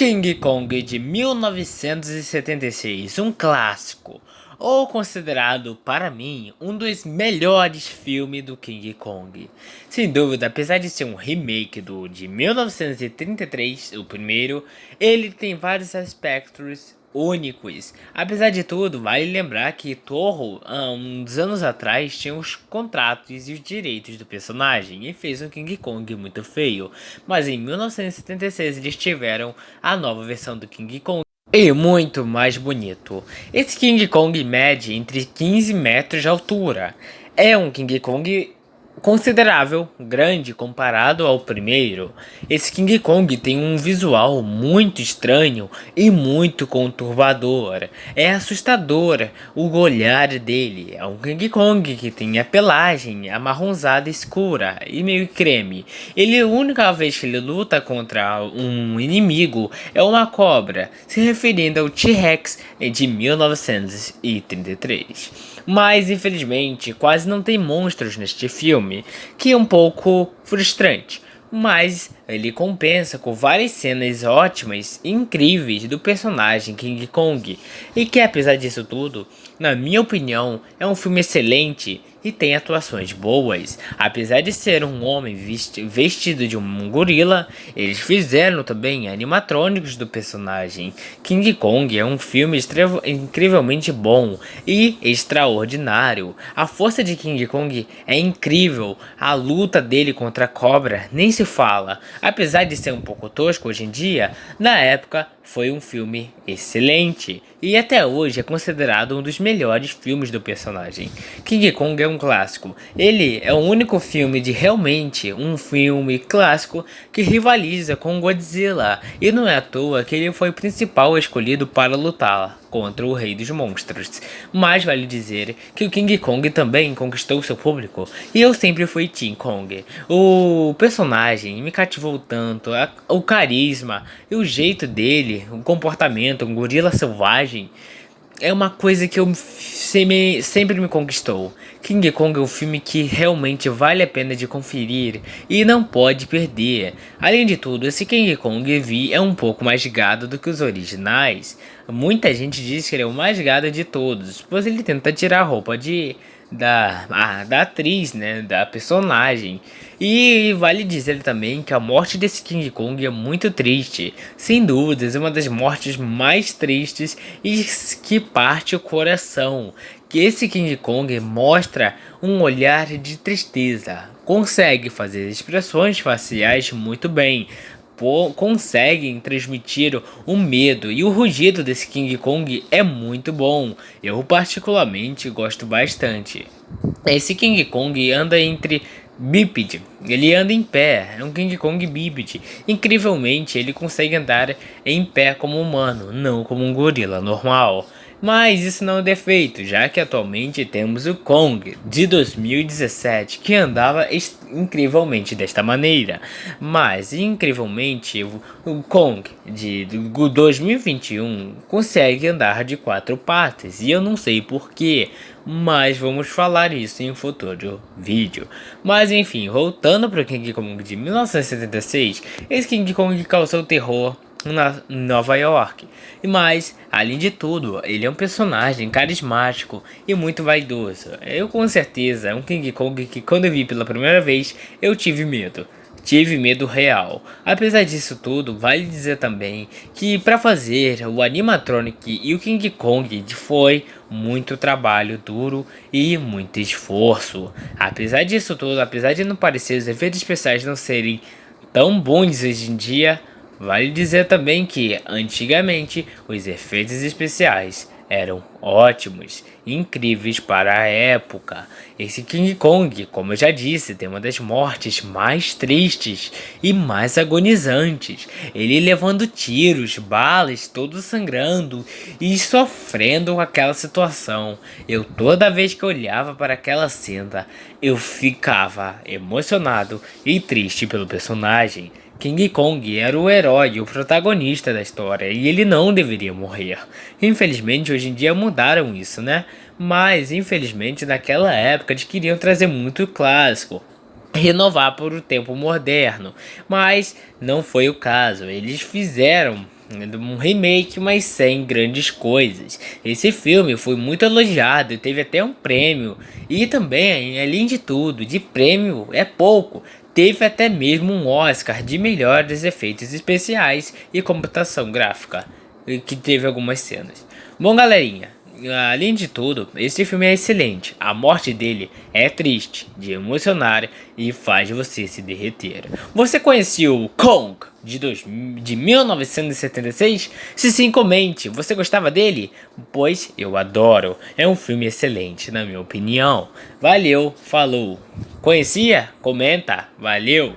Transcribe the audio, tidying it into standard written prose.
King Kong de 1976, um clássico, ou considerado, para mim, um dos melhores filmes do King Kong. Sem dúvida, apesar de ser um remake do de 1933, o primeiro, ele tem vários aspectos únicos. Apesar de tudo, vale lembrar que Toho, há uns anos atrás, tinha os contratos e os direitos do personagem e fez um King Kong muito feio. Mas em 1976 eles tiveram a nova versão do King Kong e muito mais bonito. Esse King Kong mede entre 15 metros de altura. É um King Kong considerável, grande comparado ao primeiro. Esse King Kong tem um visual muito estranho e muito conturbador. É assustador o olhar dele. É um King Kong que tem a pelagem amarronzada escura e meio creme. A única vez que ele luta contra um inimigo é uma cobra, se referindo ao T-Rex de 1933. Mas infelizmente quase não tem monstros neste filme, que é um pouco frustrante. Mas ele compensa com várias cenas ótimas e incríveis do personagem King Kong. E que apesar disso tudo, na minha opinião, é um filme excelente e tem atuações boas. Apesar de ser um homem vestido de um gorila, eles fizeram também animatrônicos do personagem. King Kong é um filme incrivelmente bom e extraordinário. A força de King Kong é incrível. A luta dele contra a cobra nem se fala. Apesar de ser um pouco tosco hoje em dia, na época foi um filme excelente e até hoje é considerado um dos melhores filmes do personagem. King Kong é um clássico. Ele é o único filme de realmente um filme clássico que rivaliza com Godzilla, e não é à toa que ele foi o principal escolhido para lutar contra o Rei dos Monstros. Mas vale dizer que o King Kong também conquistou seu público, e eu sempre fui Team Kong. O personagem me cativou tanto, o carisma e o jeito dele, o comportamento, um gorila selvagem, é uma coisa que sempre me conquistou. King Kong é um filme que realmente vale a pena de conferir e não pode perder. Além de tudo, esse King Kong V é um pouco mais gado do que os originais. Muita gente diz que ele é o mais gado de todos, pois ele tenta tirar a roupa da atriz, né, da personagem. E vale dizer também que a morte desse King Kong é muito triste. Sem dúvidas, é uma das mortes mais tristes e que parte o coração. Que esse King Kong mostra um olhar de tristeza. Consegue fazer expressões faciais muito bem. Conseguem transmitir o medo, e o rugido desse King Kong é muito bom. Eu particularmente gosto bastante. Esse King Kong anda entre bípede, ele anda em pé, é um King Kong bípede. Incrivelmente ele consegue andar em pé como humano, não como um gorila normal. Mas isso não é um defeito, já que atualmente temos o Kong de 2017 que andava incrivelmente desta maneira. Mas incrivelmente o Kong de 2021 consegue andar de quatro patas, e eu não sei porquê, mas vamos falar isso em um futuro vídeo. Mas enfim, voltando para o King Kong de 1976, esse King Kong causou terror na Nova York. Mas, além de tudo, ele é um personagem carismático e muito vaidoso. Eu com certeza é um King Kong que quando eu vi pela primeira vez, eu tive medo. Tive medo real. Apesar disso tudo, vale dizer também que para fazer o animatronic e o King Kong foi muito trabalho duro e muito esforço. Apesar disso tudo, apesar de não parecer os efeitos especiais não serem tão bons hoje em dia, vale dizer também que, antigamente, os efeitos especiais eram ótimos, incríveis para a época. Esse King Kong, como eu já disse, tem uma das mortes mais tristes e mais agonizantes. Ele levando tiros, balas, todo sangrando e sofrendo com aquela situação. Toda vez que eu olhava para aquela cena, eu ficava emocionado e triste pelo personagem. King Kong era o herói, o protagonista da história, e ele não deveria morrer. Infelizmente, hoje em dia mudaram isso, né? Mas, infelizmente, naquela época eles queriam trazer muito clássico, renovar por o tempo moderno, mas não foi o caso. Eles fizeram Um remake, mas sem grandes coisas. Esse filme foi muito elogiado, teve até um prêmio. E também, além de tudo, de prêmio é pouco. Teve até mesmo um Oscar de melhores efeitos especiais e computação gráfica, que teve algumas cenas. Bom, galerinha, além de tudo, esse filme é excelente. A morte dele é triste, de emocionar e faz você se derreter. Você conheceu Kong de 1976? Se sim, comente. Você gostava dele? Pois eu adoro. É um filme excelente, na minha opinião. Valeu, falou. Conhecia? Comenta. Valeu.